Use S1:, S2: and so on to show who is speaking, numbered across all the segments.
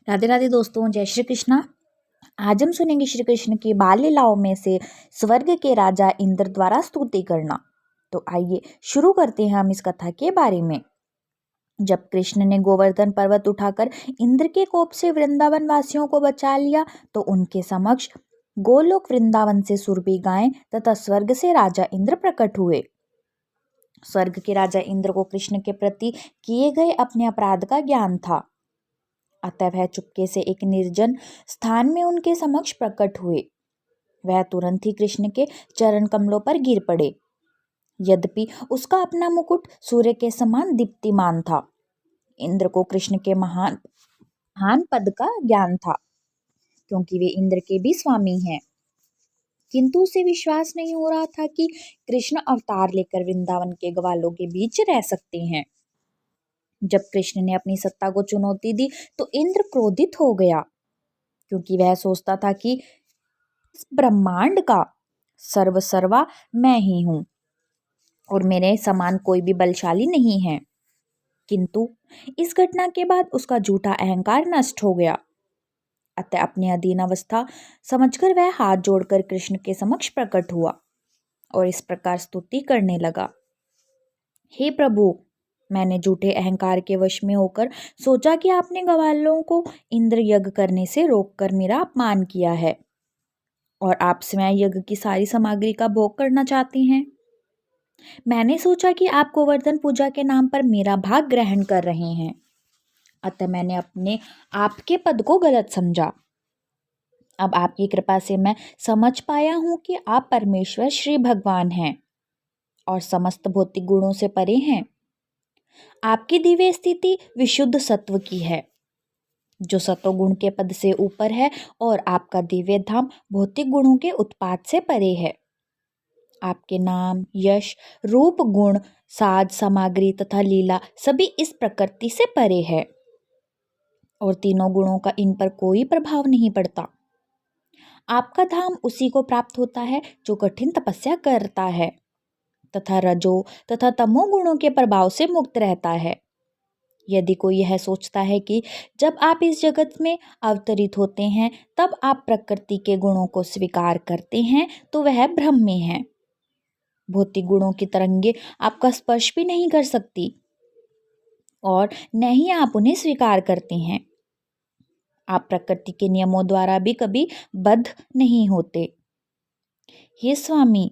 S1: राधे राधे दोस्तों, जय श्री कृष्णा। आज हम सुनेंगे श्री कृष्ण की बाल लीलाओं में से स्वर्ग के राजा इंद्र द्वारा स्तुति करना। तो आइए शुरू करते हैं हम इस कथा के बारे में। जब कृष्ण ने गोवर्धन पर्वत उठाकर इंद्र के कोप से वृंदावन वासियों को बचा लिया तो उनके समक्ष गोलोक वृंदावन से सुरभि गायें तथा स्वर्ग से राजा इंद्र प्रकट हुए। स्वर्ग के राजा इंद्र को कृष्ण के प्रति किए गए अपने अपराध का ज्ञान था, अतः वह चुपके से एक निर्जन स्थान में उनके समक्ष प्रकट हुए। वह तुरंत ही कृष्ण के चरण कमलों पर गिर पड़े। यद्यपि उसका अपना मुकुट सूर्य के समान दीप्तिमान था। इंद्र को कृष्ण के महान महान पद का ज्ञान था, क्योंकि वे इंद्र के भी स्वामी हैं। किंतु उसे विश्वास नहीं हो रहा था कि कृष्ण अवतार लेकर वृंदावन के ग्वालों के बीच रह सकते हैं। जब कृष्ण ने अपनी सत्ता को चुनौती दी तो इंद्र क्रोधित हो गया, क्योंकि वह सोचता था कि इस ब्रह्मांड का सर्वसर्वा मैं ही हूँ और मेरे समान कोई भी बलशाली नहीं है। किंतु इस घटना के बाद उसका झूठा अहंकार नष्ट हो गया। अतः अपनी अधीन अवस्था समझकर वह हाथ जोड़कर कृष्ण के समक्ष प्रकट हुआ और इस प्रकार स्तुति करने लगा। हे प्रभु, मैंने झूठे अहंकार के वश में होकर सोचा कि आपने ग्वालों को इंद्र यज्ञ करने से रोककर मेरा अपमान किया है और आप स्वयं यज्ञ की सारी सामग्री का भोग करना चाहते हैं। मैंने सोचा कि आप गोवर्धन पूजा के नाम पर मेरा भाग ग्रहण कर रहे हैं, अतः मैंने अपने आपके पद को गलत समझा। अब आपकी कृपा से मैं समझ पाया हूँ कि आप परमेश्वर श्री भगवान हैं और समस्त भौतिक गुणों से परे हैं। आपकी दिव्य स्थिति विशुद्ध सत्व की है, जो सतोगुण के पद से ऊपर है, और आपका दिव्य धाम भौतिक गुणों के उत्पाद से परे है। आपके नाम, यश, रूप, गुण, साज, सामग्री तथा लीला सभी इस प्रकृति से परे है और तीनों गुणों का इन पर कोई प्रभाव नहीं पड़ता। आपका धाम उसी को प्राप्त होता है जो कठिन तपस्या करता है तथा रजो तथा तमो गुणों के प्रभाव से मुक्त रहता है। यदि कोई यह सोचता है कि जब आप इस जगत में अवतरित होते हैं तब आप प्रकृति के गुणों को स्वीकार करते हैं, तो वह भ्रम में है। भौतिक गुणों की तरंगे आपका स्पर्श भी नहीं कर सकती और न ही आप उन्हें स्वीकार करते हैं। आप प्रकृति के नियमों द्वारा भी कभी बद्ध नहीं होते। हे स्वामी,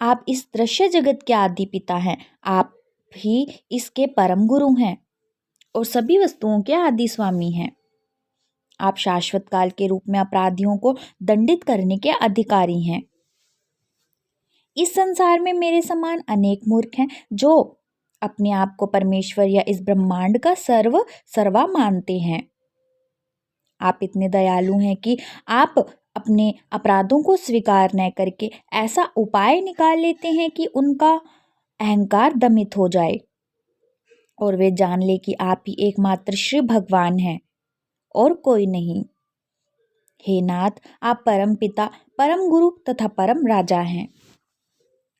S1: आप इस दृश्य जगत के आदि पिता हैं। आप ही इसके परम गुरु हैं और सभी वस्तुओं के आदि स्वामी हैं। आप शाश्वत काल के रूप में अपराधियों को दंडित करने के अधिकारी हैं। इस संसार में मेरे समान अनेक मूर्ख हैं जो अपने आप को परमेश्वर या इस ब्रह्मांड का सर्वा मानते हैं। आप इतने दयालु हैं कि आप अपने अपराधों को स्वीकार न करके ऐसा उपाय निकाल लेते हैं कि उनका अहंकार दमित हो जाए और वे जान ले कि आप ही एकमात्र श्री भगवान हैं और कोई नहीं। हे नाथ, आप परम पिता, परम गुरु तथा परम राजा हैं।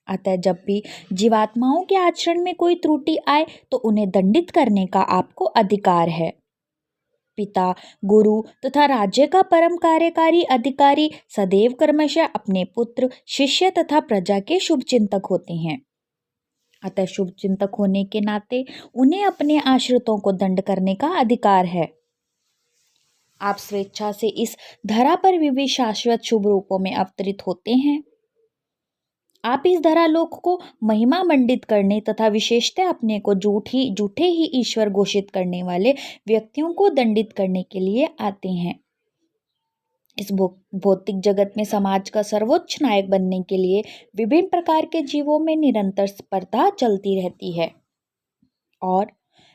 S1: अतः जब भी जीवात्माओं के आचरण में कोई त्रुटि आए तो उन्हें दंडित करने का आपको अधिकार है। पिता, गुरु तथा राज्य का परम कार्यकारी अधिकारी सदैव क्रमशः अपने पुत्र, शिष्य तथा प्रजा के शुभ चिंतक होते हैं। अतः शुभ चिंतक होने के नाते उन्हें अपने आश्रितों को दंड करने का अधिकार है। आप स्वेच्छा से इस धरा पर विविध शाश्वत शुभ रूपों में अवतरित होते हैं। आप इस धरालोक को महिमा मंडित करने तथा विशेषतः अपने को झूठे ही ईश्वर घोषित करने वाले व्यक्तियों को दंडित करने के लिए आते हैं। इस भौतिक जगत में समाज का सर्वोच्च नायक बनने के लिए विभिन्न प्रकार के जीवों में निरंतर स्पर्धा चलती रहती है और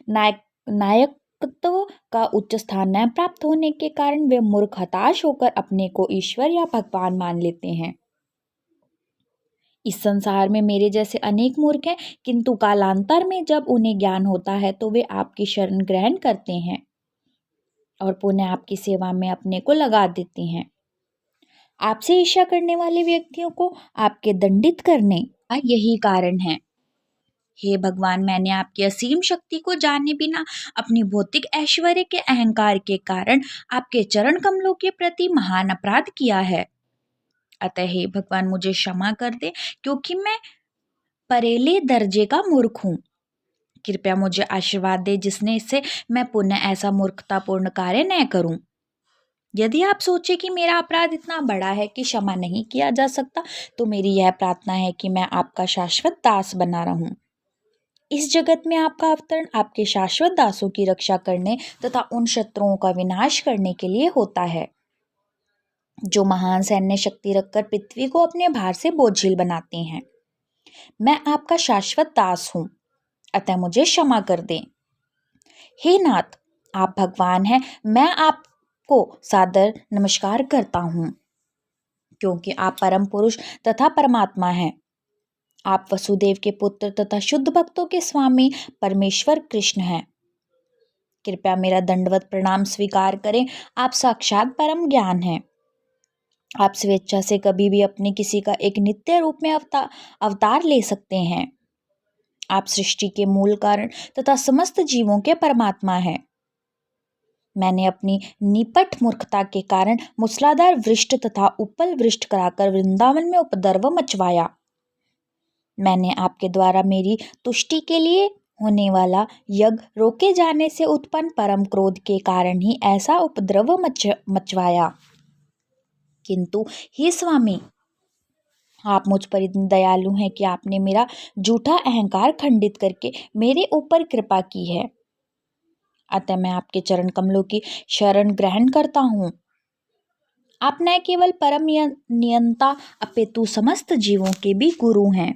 S1: नायकत्व का उच्च स्थान न प्राप्त होने के कारण वे मूर्ख हताश होकर अपने को ईश्वर या भगवान मान लेते हैं। इस संसार में मेरे जैसे अनेक मूर्ख हैं, किंतु कालांतर में जब उन्हें ज्ञान होता है तो वे आपकी शरण ग्रहण करते हैं और पुनः आपकी सेवा में अपने को लगा देते हैं। आपसे ईर्ष्या करने वाले व्यक्तियों को आपके दंडित करने का यही कारण है। हे भगवान, मैंने आपकी असीम शक्ति को जाने बिना अपनी भौतिक ऐश्वर्य के अहंकार के कारण आपके चरण कमलों के प्रति महान अपराध किया है। अतः हे भगवान, मुझे क्षमा कर दे, क्योंकि मैं परेले दर्जे का मूर्ख हूँ। कृपया मुझे आशीर्वाद दे, जिसने इससे मैं पुनः ऐसा मूर्खतापूर्ण कार्य न करूं। यदि आप सोचे कि मेरा अपराध इतना बड़ा है कि क्षमा नहीं किया जा सकता, तो मेरी यह प्रार्थना है कि मैं आपका शाश्वत दास बना रहूं। इस जगत में आपका अवतरण आपके शाश्वत दासों की रक्षा करने तथा उन शत्रुओं का विनाश करने के लिए होता है जो महान सैन्य शक्ति रखकर पृथ्वी को अपने भार से बोझिल बनाते हैं। मैं आपका शाश्वत दास हूँ, अतः मुझे क्षमा कर दें। हे नाथ, आप भगवान हैं। मैं आपको सादर नमस्कार करता हूँ, क्योंकि आप परम पुरुष तथा परमात्मा हैं। आप वसुदेव के पुत्र तथा शुद्ध भक्तों के स्वामी परमेश्वर कृष्ण हैं। कृपया मेरा दंडवत प्रणाम स्वीकार करें। आप साक्षात परम ज्ञान हैं। आप स्वेच्छा से कभी भी अपने किसी का एक नित्य रूप में अवतार ले सकते हैं। आप सृष्टि के मूल कारण तथा समस्त जीवों के परमात्मा हैं। मैंने अपनी निपट मूर्खता के कारण मूसलाधार वृष्टि तथा उपल वृष्टि कराकर वृंदावन में उपद्रव मचवाया। मैंने आपके द्वारा मेरी तुष्टि के लिए होने वाला यज्ञ रोके जाने से उत्पन्न परम क्रोध के कारण ही ऐसा उपद्रव मचवाया। किंतु हे स्वामी, आप मुझ पर इतने दयालु हैं कि आपने मेरा झूठा अहंकार खंडित करके मेरे ऊपर कृपा की है। अतः मैं आपके चरण कमलों की शरण ग्रहण करता हूँ। आप न केवल परम नियंता अपितु समस्त जीवों के भी गुरु हैं।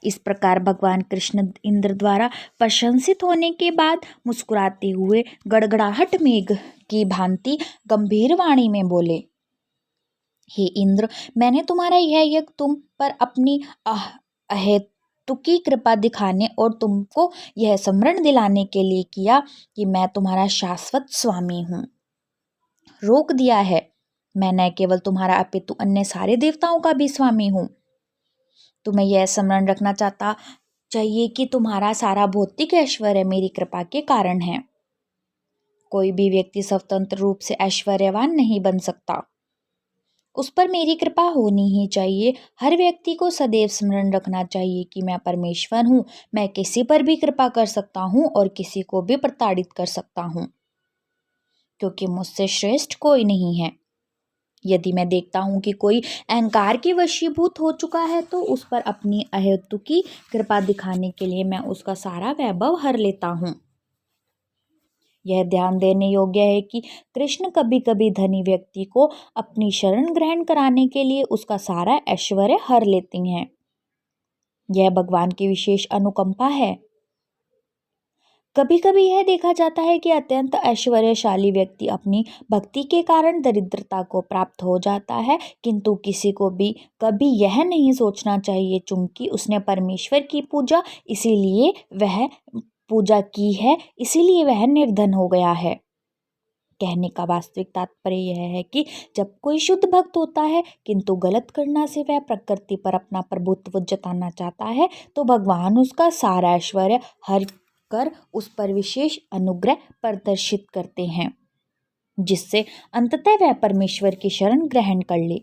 S1: इस प्रकार भगवान कृष्ण इंद्र द्वारा प्रशंसित होने के बाद मुस्कुराते हुए गड़गड़ाहट मेघ की भांति गंभीर वाणी में बोले, हे इंद्र, मैंने तुम्हारा यह यज्ञ तुम पर अपनी अहेतुकी कृपा दिखाने और तुमको यह स्मरण दिलाने के लिए किया कि मैं तुम्हारा शाश्वत स्वामी हूँ। रोक दिया है। मैं न केवल तुम्हारा अपितु अन्य सारे देवताओं का भी स्वामी हूँ। तुम्हें यह स्मरण रखना चाहिए कि तुम्हारा सारा भौतिक ऐश्वर्य मेरी कृपा के कारण है। कोई भी व्यक्ति स्वतंत्र रूप से ऐश्वर्यवान नहीं बन सकता। उस पर मेरी कृपा होनी ही चाहिए। हर व्यक्ति को सदैव स्मरण रखना चाहिए कि मैं परमेश्वर हूँ। मैं किसी पर भी कृपा कर सकता हूँ और किसी को भी प्रताड़ित कर सकता हूँ, क्योंकि मुझसे श्रेष्ठ कोई नहीं है। यदि मैं देखता हूँ कि कोई अहंकार के वशीभूत हो चुका है, तो उस पर अपनी अहेतुकी कृपा दिखाने के लिए मैं उसका सारा वैभव हर लेता हूँ। यह ध्यान देने योग्य है कि कृष्ण कभी कभी धनी व्यक्ति को अपनी शरण ग्रहण कराने के लिए उसका सारा ऐश्वर्य हर लेते हैं। यह भगवान की विशेष अनुकंपा है। कभी कभी यह देखा जाता है कि अत्यंत ऐश्वर्यशाली व्यक्ति अपनी भक्ति के कारण दरिद्रता को प्राप्त हो जाता है, किंतु किसी को भी कभी यह नहीं सोचना चाहिए चूंकि उसने परमेश्वर की पूजा की है, इसीलिए वह निर्धन हो गया है। कहने का वास्तविक तात्पर्य यह है कि जब कोई शुद्ध भक्त होता है किंतु गलत करना से वह प्रकृति पर अपना प्रभुत्व जताना चाहता है, तो भगवान उसका सारा ऐश्वर्य हर कर उस पर विशेष अनुग्रह प्रदर्शित करते हैं, जिससे अंततः वह परमेश्वर की शरण ग्रहण कर ले।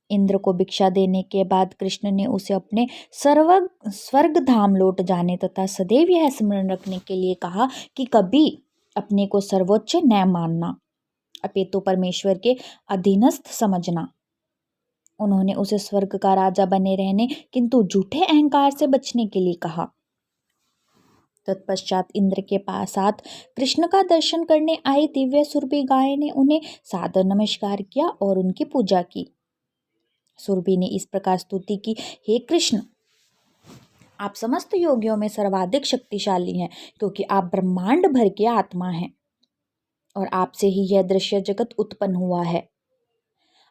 S1: इंद्र को भिक्षा देने के बाद कृष्ण ने उसे अपने स्वर्ग धाम लौट जाने तथा सदैव यह स्मरण रखने के लिए कहा कि कभी अपने को सर्वोच्च न मानना, अपितु परमेश्वर के अधीनस्थ समझना। उन्होंने उसे स्वर्ग का राजा बने रहने किंतु झूठे अहंकार से बचने के लिए कहा। तत्पश्चात इंद्र के साथ कृष्ण का दर्शन करने आई दिव्य सुरभि गाय ने उन्हें सादर नमस्कार किया और उनकी पूजा की। सुरभि ने इस प्रकार स्तुति की, हे कृष्ण, आप समस्त योगियों में सर्वाधिक शक्तिशाली हैं, क्योंकि आप ब्रह्मांड भर के आत्मा हैं और आपसे ही यह दृश्य जगत उत्पन्न हुआ है।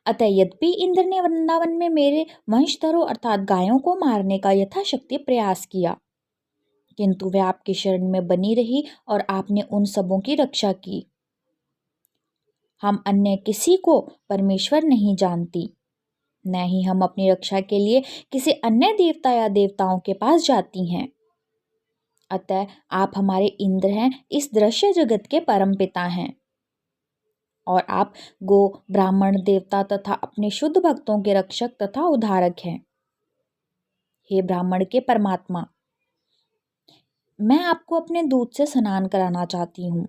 S1: अतः यद्यपि इंद्र ने वृंदावन में मेरे वंशधरों अर्थात गायों को मारने का यथाशक्ति प्रयास किया, किंतु वह आपकी शरण में बनी रही और आपने उन सबों की रक्षा की। हम अन्य किसी को परमेश्वर नहीं जानती। न ही हम अपनी रक्षा के लिए किसी अन्य देवता या देवताओं के पास जाती हैं। अतः आप हमारे इंद्र हैं, इस दृश्य जगत के परम पिता हैं और आप गो ब्राह्मण देवता तथा अपने शुद्ध भक्तों के रक्षक तथा उद्धारक हैं। हे ब्राह्मण के परमात्मा, मैं आपको अपने दूध से स्नान कराना चाहती हूँ,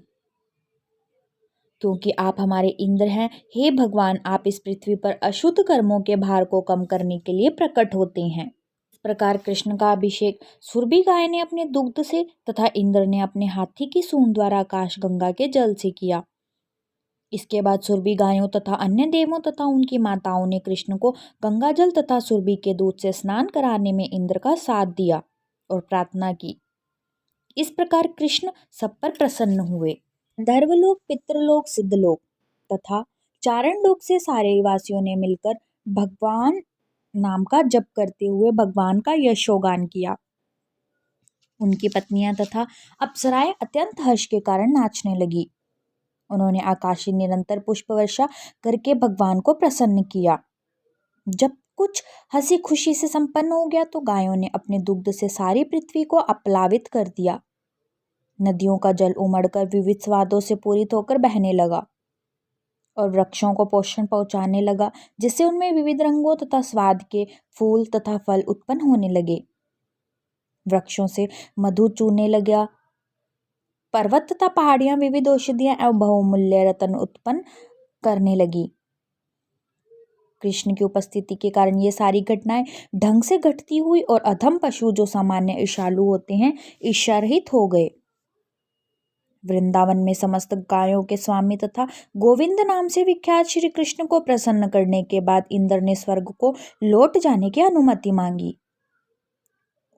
S1: क्योंकि आप हमारे इंद्र हैं। हे भगवान, आप इस पृथ्वी पर अशुद्ध कर्मों के भार को कम करने के लिए प्रकट होते हैं। इस प्रकार कृष्ण का अभिषेक सुरभि गाय ने अपने दुग्ध से तथा इंद्र ने अपने हाथी की सूंड द्वारा आकाश गंगा के जल से किया। इसके बाद सुरभि गायों तथा अन्य देवों तथा उनकी माताओं ने कृष्ण को गंगा जल तथा सुरभि के दूध से स्नान कराने में इंद्र का साथ दिया और प्रार्थना की। इस प्रकार कृष्ण सब पर प्रसन्न हुए। गंधर्वलोक, पितृलोक, सिद्धलोक तथा चारण लोक से सारे वासियों ने मिलकर भगवान नाम का जप करते हुए भगवान का यशोगान किया। उनकी पत्नियां तथा अप्सराएं अत्यंत हर्ष के कारण नाचने लगी। उन्होंने आकाशी निरंतर पुष्प वर्षा करके भगवान को प्रसन्न किया। जब कुछ हंसी खुशी से संपन्न हो गया तो गायों ने अपने दुग्ध से सारी पृथ्वी को अपलावित कर दिया। नदियों का जल उमड़कर विविध स्वादों से पूरित होकर बहने लगा और वृक्षों को पोषण पहुंचाने लगा, जिससे उनमें विविध रंगों तथा स्वाद के फूल तथा फल उत्पन्न होने लगे। वृक्षों से मधु चूने लगा। पर्वत तथा पहाड़ियां विविध औषधियां एवं बहुमूल्य रत्न उत्पन्न करने लगी। कृष्ण की उपस्थिति के कारण ये सारी घटनाएं ढंग से घटती हुई और अधम पशु जो सामान्य ईर्ष्यालु होते हैं ईर्ष्यारहित हो गए। वृंदावन में समस्त गायों के स्वामी तथा गोविंद नाम से विख्यात श्री कृष्ण को प्रसन्न करने के बाद इंद्र ने स्वर्ग को लौट जाने की अनुमति मांगी।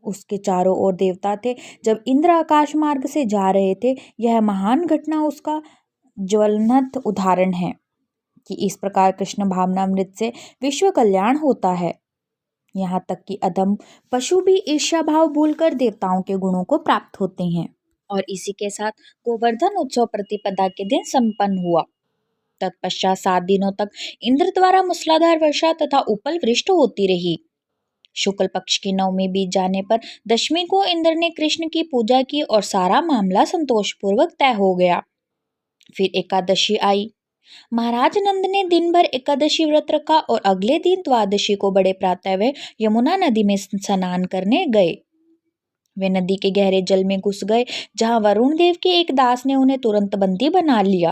S1: उसके चारों ओर देवता थे। जब इंद्र आकाश मार्ग से जा रहे थे, यह महान घटना उसका ज्वलंत उदाहरण है कि इस प्रकार कृष्ण भावनामृत से विश्व कल्याण होता है। यहाँ तक कि अधम पशु भी ईर्ष्या भाव भूलकर देवताओं के गुणों को प्राप्त होते हैं। और इसी के साथ गोवर्धन उत्सव प्रतिपदा के दिन संपन्न हुआ। तत्पश्चात 7 दिनों तक इंद्र द्वारा मूसलाधार वर्षा तथा उपल वृष्टि होती रही। शुक्ल पक्ष की नवमी बीत जाने पर दशमी को इंद्र ने कृष्ण की पूजा की और सारा मामला संतोषपूर्वक तय हो गया। फिर एकादशी आई। महाराज नंद ने दिन भर एकादशी व्रत रखा और अगले दिन द्वादशी को बड़े प्रातः वे यमुना नदी में स्नान करने गए। वे नदी के गहरे जल में घुस गए, जहां वरुण देव के एक दास ने उन्हें तुरंत बंदी बना लिया।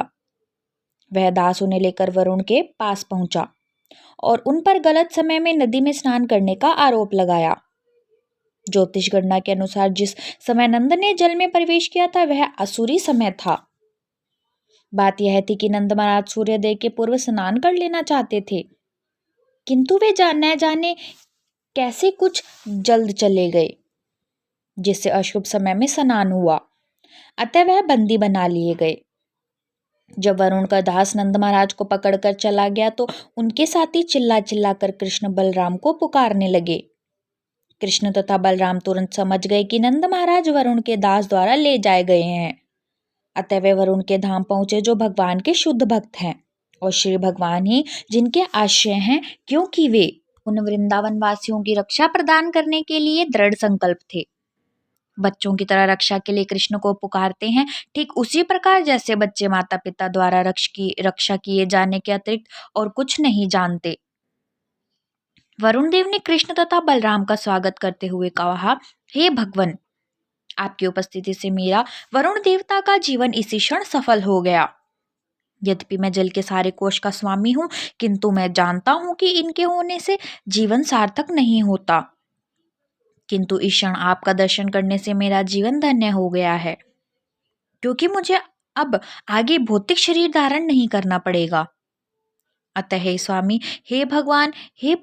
S1: वह दास उन्हें लेकर वरुण के पास पहुंचा और उन पर गलत समय में नदी में स्नान करने का आरोप लगाया। ज्योतिष गणना के अनुसार जिस समय नंद ने जल में प्रवेश किया था वह असुरी समय था। बात यह थी कि नंद महाराज सूर्योदय के पूर्व स्नान कर लेना चाहते थे, किंतु वे न जाने कैसे कुछ जल्द चले गए, जिससे अशुभ समय में स्नान हुआ। अतः वह बंदी बना लिए गए। जब वरुण का दास नंद महाराज को पकड़कर चला गया तो उनके साथी चिल्ला चिल्ला कर कृष्ण बलराम को पुकारने लगे। कृष्ण तथा बलराम तुरंत समझ गए कि नंद महाराज वरुण के दास द्वारा ले जाए गए हैं। अतः वे वरुण के धाम पहुंचे, जो भगवान के शुद्ध भक्त हैं और श्री भगवान ही जिनके आश्रय हैं, क्योंकि वे उन वृंदावन वासियों की रक्षा प्रदान करने के लिए दृढ़ संकल्प थे। बच्चों की तरह रक्षा के लिए कृष्ण को पुकारते हैं, ठीक उसी प्रकार जैसे बच्चे माता पिता द्वारा रक्षा किए जाने के अतिरिक्त और कुछ नहीं जानते। वरुण देव ने कृष्ण तथा बलराम का स्वागत करते हुए कहा, हे भगवान, आपकी उपस्थिति से मेरा वरुण देवता का जीवन इसी क्षण सफल हो गया। यद्यपि मैं जल के सारे कोष का स्वामी हूँ, किंतु मैं जानता हूँ कि इनके होने से जीवन सार्थक नहीं होता। किंतु इस क्षण आपका दर्शन करने से मेरा जीवन धन्य हो गया है, क्योंकि मुझे अब आगे भौतिक शरीर धारण नहीं करना पड़ेगा। अतः हे स्वामी, हे भगवान, हे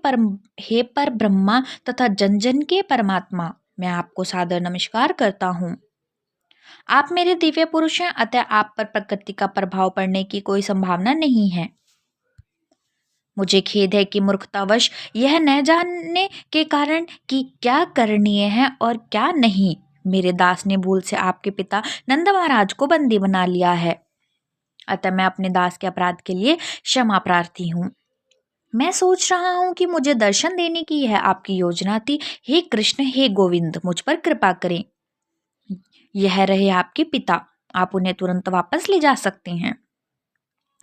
S1: पर ब्रह्मा तथा जन जन के परमात्मा, मैं आपको सादर नमस्कार करता हूँ। आप मेरे दिव्य पुरुष हैं, अतः आप पर प्रकृति का प्रभाव पड़ने की कोई संभावना नहीं है। मुझे खेद है कि मूर्खतावश यह न जानने के कारण कि क्या करणीय है और क्या नहीं, मेरे दास ने भूल से आपके पिता नंद महाराज को बंदी बना लिया है। अतः मैं अपने दास के अपराध के लिए क्षमा प्रार्थी हूँ। मैं सोच रहा हूँ कि मुझे दर्शन देने की यह आपकी योजना थी। हे कृष्ण, हे गोविंद, मुझ पर कृपा करें। यह रहे आपके पिता, आप उन्हें तुरंत वापस ले जा सकते हैं।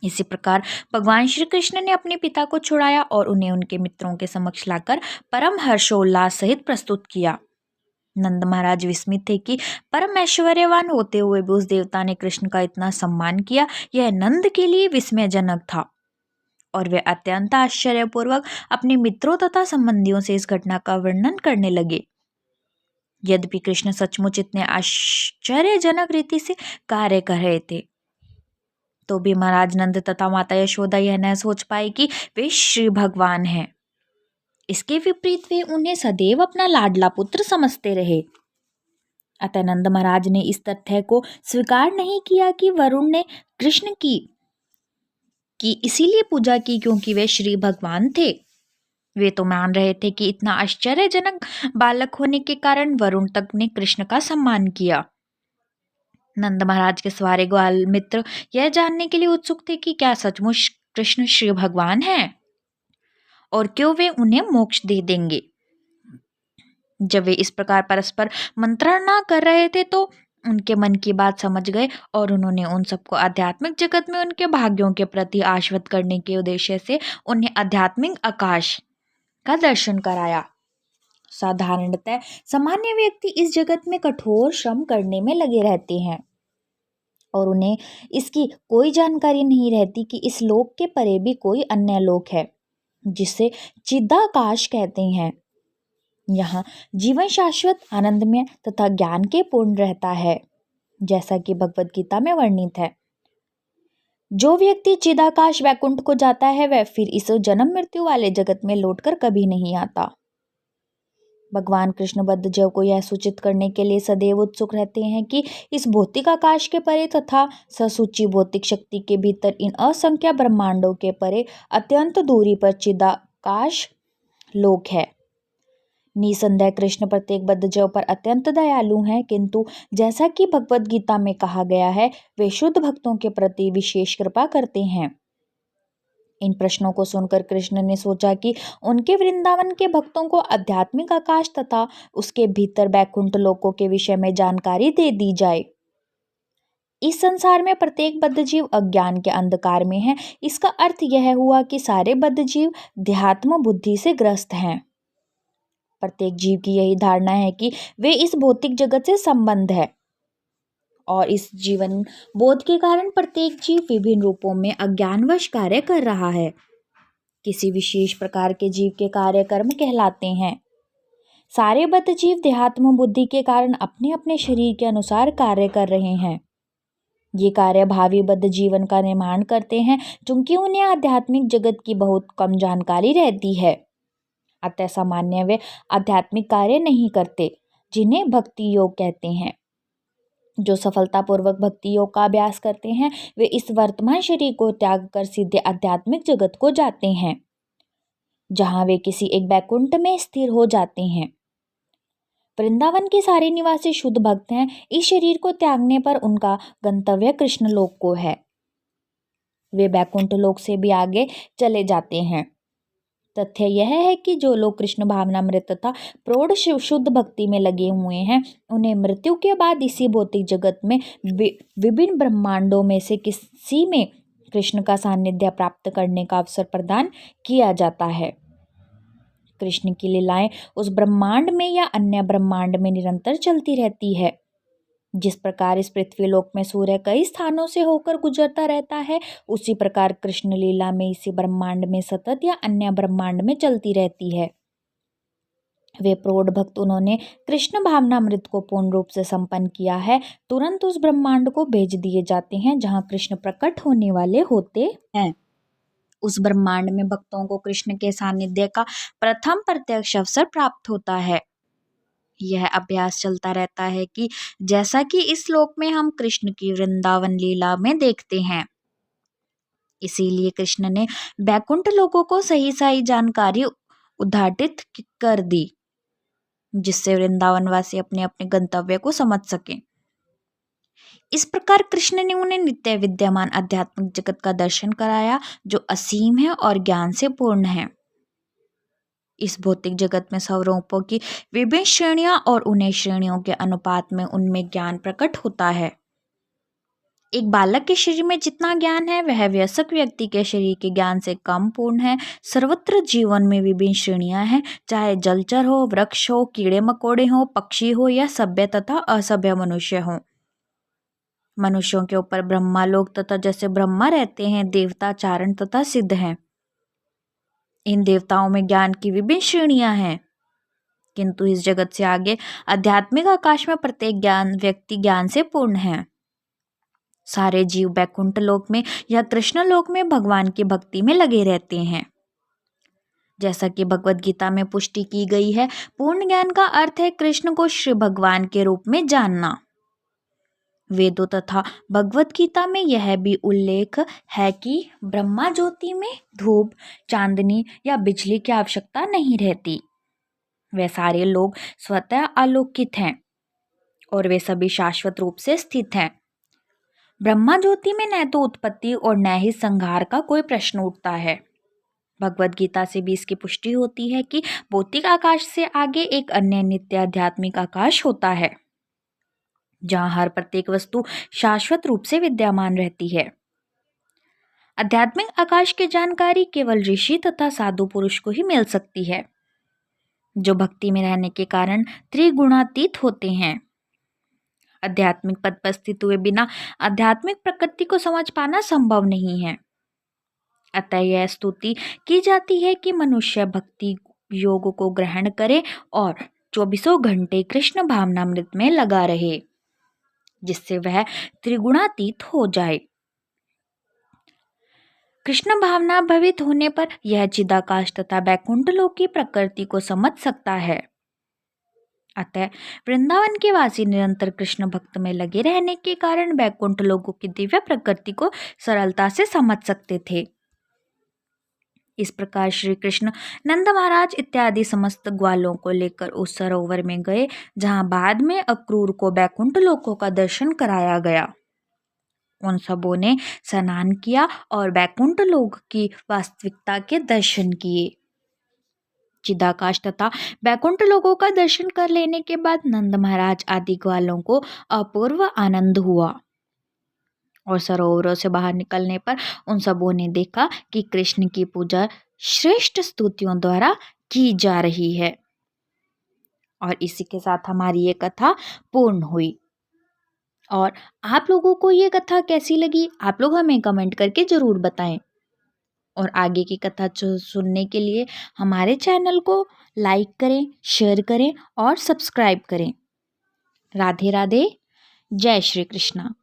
S1: इसी प्रकार भगवान श्री कृष्ण ने अपने पिता को छुड़ाया और उन्हें उनके मित्रों के समक्ष लाकर परम हर्षोल्लास सहित प्रस्तुत किया। नंद महाराज विस्मित थे कि परम ऐश्वर्यवान होते हुए भी उस देवता ने कृष्ण का इतना सम्मान किया। यह नंद के लिए विस्मयजनक था और वे अत्यंत आश्चर्यपूर्वक अपने मित्रों तथा संबंधियों से इस घटना का वर्णन करने लगे। यद्यपि कृष्ण सचमुच इतने आश्चर्यजनक रीति से कार्य कर रहे थे, तो भी महाराज नंद तथा माता यशोदा यह न सोच पाए कि वे श्री भगवान हैं। इसके विपरीत वे उन्हें सदैव अपना लाडला पुत्र समझते रहे। अतः नंद महाराज ने इस तथ्य को स्वीकार नहीं किया कि वरुण ने कृष्ण की इसीलिए पूजा की क्योंकि वे श्री भगवान थे। वे तो मान रहे थे कि इतना आश्चर्यजनक बालक होने के कारण वरुण तक ने कृष्ण का सम्मान किया। नंद महाराज के सारे ग्वाल मित्र यह जानने के लिए उत्सुक थे कि क्या सचमुच कृष्ण श्री भगवान हैं और क्यों वे उन्हें मोक्ष दे देंगे। जब वे इस प्रकार परस्पर मंत्रणा कर रहे थे तो उनके मन की बात समझ गए और उन्होंने उन सबको आध्यात्मिक जगत में उनके भाग्यों के प्रति आश्वस्त करने के उद्देश्य से उन्हें आध्यात्मिक आकाश का दर्शन कराया। साधारणतः सामान्य व्यक्ति इस जगत में कठोर श्रम करने में लगे रहते हैं और उन्हें इसकी कोई जानकारी नहीं रहती कि इस लोक के परे भी कोई अन्य लोक है जिसे चिदाकाश कहते हैं। यहाँ जीवन शाश्वत आनंदमय तथा ज्ञान के पूर्ण रहता है, जैसा कि भगवत गीता में वर्णित है। जो व्यक्ति चिदाकाश वैकुंठ को जाता है वह फिर इस जन्म मृत्यु वाले जगत में लौटकर कभी नहीं आता। भगवान कृष्ण बद्धजीव को यह सूचित करने के लिए सदैव उत्सुक रहते हैं कि इस भौतिक आकाश के परे तथा ससूची भौतिक शक्ति के भीतर इन असंख्य ब्रह्मांडों के परे अत्यंत दूरी पर चिदाकाश लोक है। निसंदेह कृष्ण प्रत्येक बद्धजीव पर अत्यंत दयालु हैं, किंतु जैसा कि भगवत गीता में कहा गया है वे शुद्ध भक्तों के प्रति विशेष कृपा करते हैं। इन प्रश्नों को सुनकर कृष्ण ने सोचा कि उनके वृंदावन के भक्तों को आध्यात्मिक आकाश तथा उसके भीतर बैकुंठ लोकों के विषय में जानकारी दे दी जाए। इस संसार में प्रत्येक बद्धजीव अज्ञान के अंधकार में है। इसका अर्थ यह हुआ कि सारे बद्धजीव देहात्म बुद्धि से ग्रस्त हैं। प्रत्येक जीव की यही धारणा है कि वे इस भौतिक जगत से संबंध है और इस जीवन बोध के कारण प्रत्येक जीव विभिन्न रूपों में अज्ञानवश कार्य कर रहा है। किसी विशेष प्रकार के जीव के कार्य कर्म कहलाते हैं। सारे बद्ध जीव देहात्म बुद्धि के कारण अपने अपने शरीर के अनुसार कार्य कर रहे हैं। ये कार्य भावी बद्ध जीवन का निर्माण करते हैं क्योंकि उन्हें आध्यात्मिक जगत की बहुत कम जानकारी रहती है। अतः सामान्य वे आध्यात्मिक कार्य नहीं करते जिन्हें भक्ति योग कहते हैं। जो सफलतापूर्वक भक्ति योग का अभ्यास करते हैं वे इस वर्तमान शरीर को त्याग कर सीधे आध्यात्मिक जगत को जाते हैं जहां वे किसी एक बैकुंठ में स्थिर हो जाते हैं। वृंदावन के सारे निवासी शुद्ध भक्त हैं। इस शरीर को त्यागने पर उनका गंतव्य कृष्ण लोक को है। वे बैकुंठ लोक से भी आगे चले जाते हैं। तथ्य यह है कि जो लोग कृष्ण भावनामृत तथा प्रौढ़ शुद्ध भक्ति में लगे हुए हैं उन्हें मृत्यु के बाद इसी भौतिक जगत में विभिन्न ब्रह्मांडों में से किसी में कृष्ण का सानिध्य प्राप्त करने का अवसर प्रदान किया जाता है। कृष्ण की लीलाएं उस ब्रह्मांड में या अन्य ब्रह्मांड में निरंतर चलती रहती है। जिस प्रकार इस पृथ्वीलोक में सूर्य कई स्थानों से होकर गुजरता रहता है उसी प्रकार कृष्ण लीला में इसी ब्रह्मांड में सतत या अन्य ब्रह्मांड में चलती रहती है। वे प्रौढ़ भक्त उन्होंने कृष्ण भावनामृत को पूर्ण रूप से संपन्न किया है तुरंत उस ब्रह्मांड को भेज दिए जाते हैं जहाँ कृष्ण प्रकट होने वाले होते हैं। उस ब्रह्मांड में भक्तों को कृष्ण के सानिध्य का प्रथम प्रत्यक्ष अवसर प्राप्त होता है। यह अभ्यास चलता रहता है कि जैसा कि इस श्लोक में हम कृष्ण की वृंदावन लीला में देखते हैं। इसीलिए कृष्ण ने बैकुंठ लोगों को सही सही जानकारी उद्घाटित कर दी जिससे वृंदावन वासी अपने अपने गंतव्य को समझ सकें। इस प्रकार कृष्ण ने उन्हें नित्य विद्यमान आध्यात्मिक जगत का दर्शन कराया जो असीम है और ज्ञान से पूर्ण है। इस भौतिक जगत में स्वरूपों की विभिन्न श्रेणियां और उन्हें श्रेणियों के अनुपात में उनमें ज्ञान प्रकट होता है। एक बालक के शरीर में जितना ज्ञान है वह वयस्क व्यक्ति के शरीर के ज्ञान से कम पूर्ण है। सर्वत्र जीवन में विभिन्न श्रेणियां हैं, चाहे जलचर हो, वृक्ष हो, कीड़े मकोड़े हो, पक्षी हो या सभ्य तथा असभ्य मनुष्य हो। मनुष्यों के ऊपर ब्रह्मा लोक तथा जैसे ब्रह्मा रहते हैं, देवता, चारण तथा सिद्ध हैं। इन देवताओं में ज्ञान की विभिन्न श्रेणियां हैं, किंतु इस जगत से आगे आध्यात्मिक आकाश में प्रत्येक ज्ञान व्यक्ति ज्ञान से पूर्ण है। सारे जीव बैकुंठ लोक में या कृष्ण लोक में भगवान की भक्ति में लगे रहते हैं। जैसा कि भगवत गीता में पुष्टि की गई है, पूर्ण ज्ञान का अर्थ है कृष्ण को श्री भगवान के रूप में जानना। वेदों तथा भगवत गीता में यह भी उल्लेख है कि ब्रह्मा ज्योति में धूप, चांदनी या बिजली की आवश्यकता नहीं रहती। वे सारे लोग स्वतः अलौकिक हैं और वे सभी शाश्वत रूप से स्थित हैं। ब्रह्मा ज्योति में न तो उत्पत्ति और न ही संहार का कोई प्रश्न उठता है। भगवत गीता से भी इसकी पुष्टि होती है कि भौतिक आकाश से आगे एक अन्य नित्य आध्यात्मिक आकाश होता है, जहाँ हर प्रत्येक वस्तु शाश्वत रूप से विद्यमान रहती है। आध्यात्मिक आकाश की जानकारी केवल ऋषि तथा साधु पुरुष को ही मिल सकती है, जो भक्ति में रहने के कारण त्रिगुणातीत होते हैं। आध्यात्मिक पद पर स्थित हुए बिना आध्यात्मिक प्रकृति को समझ पाना संभव नहीं है। अतः यह स्तुति की जाती है कि मनुष्य भक्ति योग को ग्रहण करे और 24 घंटे कृष्ण भावनामृत में लगा रहे, जिससे वह त्रिगुणातीत हो जाए। कृष्ण भावना भवित होने पर यह चिदाकाश तथा बैकुंठ लोक की प्रकृति को समझ सकता है। अतः वृंदावन के वासी निरंतर कृष्ण भक्त में लगे रहने के कारण बैकुंठ लोगों की दिव्य प्रकृति को सरलता से समझ सकते थे। इस प्रकार श्री कृष्ण नंद महाराज इत्यादि समस्त ग्वालों को लेकर उस सरोवर में गए, जहां बाद में अक्रूर को बैकुंठ लोकों का दर्शन कराया गया। उन सबों ने स्नान किया और बैकुंठ लोक की वास्तविकता के दर्शन किए। चिदाकाश तथा बैकुंठ लोकों का दर्शन कर लेने के बाद नंद महाराज आदि ग्वालों को अपूर्व आनंद हुआ और सरोवरों से बाहर निकलने पर उन सबों ने देखा कि कृष्ण की पूजा श्रेष्ठ स्तुतियों द्वारा की जा रही है। और इसी के साथ हमारी ये कथा पूर्ण हुई। और आप लोगों को ये कथा कैसी लगी, आप लोग हमें कमेंट करके ज़रूर बताएं। और आगे की कथा सुनने के लिए हमारे चैनल को लाइक करें, शेयर करें और सब्सक्राइब करें। राधे राधे, जय श्री कृष्णा।